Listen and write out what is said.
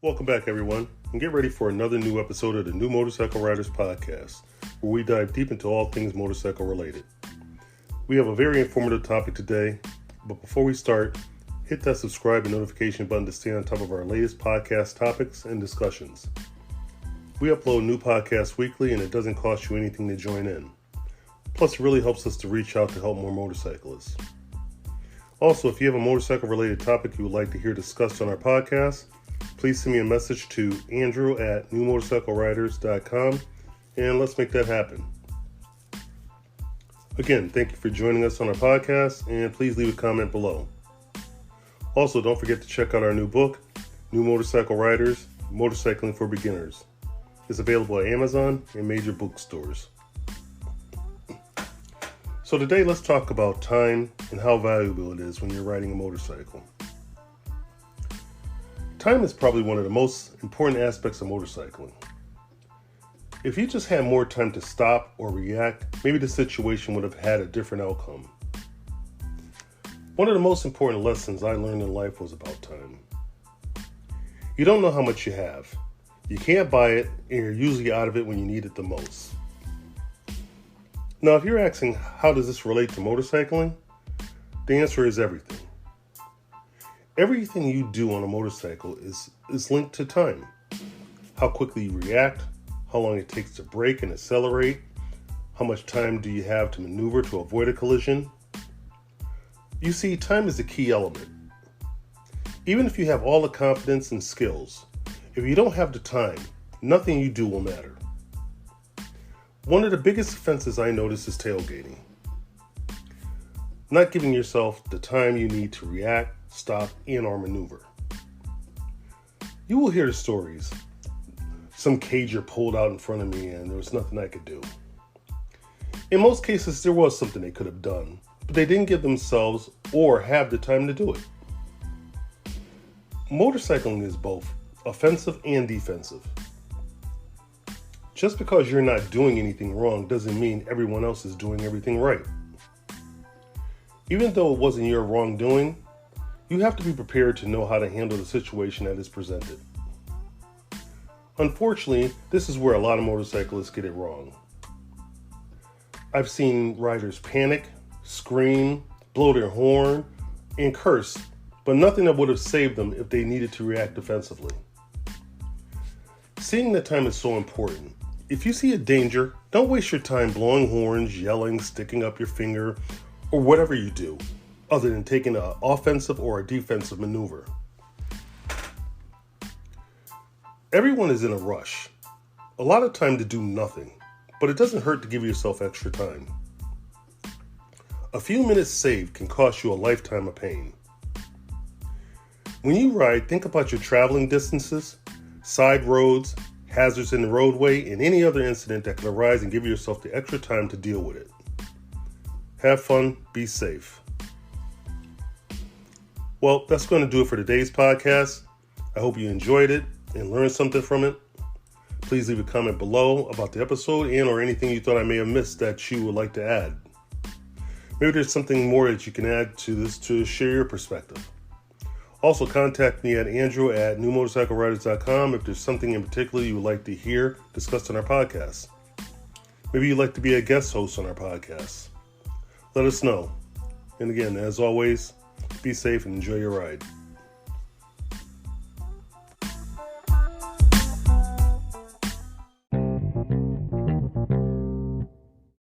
Welcome back, everyone, and get ready for another new episode of the New Motorcycle Riders Podcast, where we dive deep into all things motorcycle related. We have a very informative topic today, but before we start, hit that subscribe and notification button to stay on top of our latest podcast topics and discussions. We upload new podcasts weekly, and it doesn't cost you anything to join in. Plus, it really helps us to reach out to help more motorcyclists. Also, if you have a motorcycle-related topic you would like to hear discussed on our podcast, please send me a message to andrew@newmotorcycleriders.com, and let's make that happen. Again, thank you for joining us on our podcast, and please leave a comment below. Also, don't forget to check out our new book, New Motorcycle Riders, Motorcycling for Beginners. It's available at Amazon and major bookstores. So today, let's talk about time and how valuable it is when you're riding a motorcycle. Time is probably one of the most important aspects of motorcycling. If you just had more time to stop or react, maybe the situation would have had a different outcome. One of the most important lessons I learned in life was about time. You don't know how much you have. You can't buy it, and you're usually out of it when you need it the most. Now, if you're asking, how does this relate to motorcycling? The answer is everything. Everything you do on a motorcycle is linked to time. How quickly you react, how long it takes to brake and accelerate, how much time do you have to maneuver to avoid a collision. You see, time is the key element. Even if you have all the confidence and skills, if you don't have the time, nothing you do will matter. One of the biggest offenses I notice is tailgating. Not giving yourself the time you need to react, stop, and/or maneuver. You will hear the stories. Some cager pulled out in front of me and there was nothing I could do. In most cases, there was something they could have done, but they didn't give themselves or have the time to do it. Motorcycling is both offensive and defensive. Just because you're not doing anything wrong doesn't mean everyone else is doing everything right. Even though it wasn't your wrongdoing, you have to be prepared to know how to handle the situation that is presented. Unfortunately, this is where a lot of motorcyclists get it wrong. I've seen riders panic, scream, blow their horn, and curse, but nothing that would have saved them if they needed to react defensively. Seeing that time is so important. If you see a danger, don't waste your time blowing horns, yelling, sticking up your finger, or whatever you do, other than taking an offensive or a defensive maneuver. Everyone is in a rush. A lot of time to do nothing, but it doesn't hurt to give yourself extra time. A few minutes saved can cost you a lifetime of pain. When you ride, think about your traveling distances, side roads, hazards in the roadway, and any other incident that could arise, and give yourself the extra time to deal with it. Have fun, be safe. Well, that's going to do it for today's podcast. I hope you enjoyed it and learned something from it. Please leave a comment below about the episode and/or anything you thought I may have missed that you would like to add. Maybe there's something more that you can add to this to share your perspective. Also, contact me at andrew@newmotorcycleriders.com if there's something in particular you would like to hear discussed on our podcast. Maybe you'd like to be a guest host on our podcast. Let us know. And again, as always, be safe and enjoy your ride.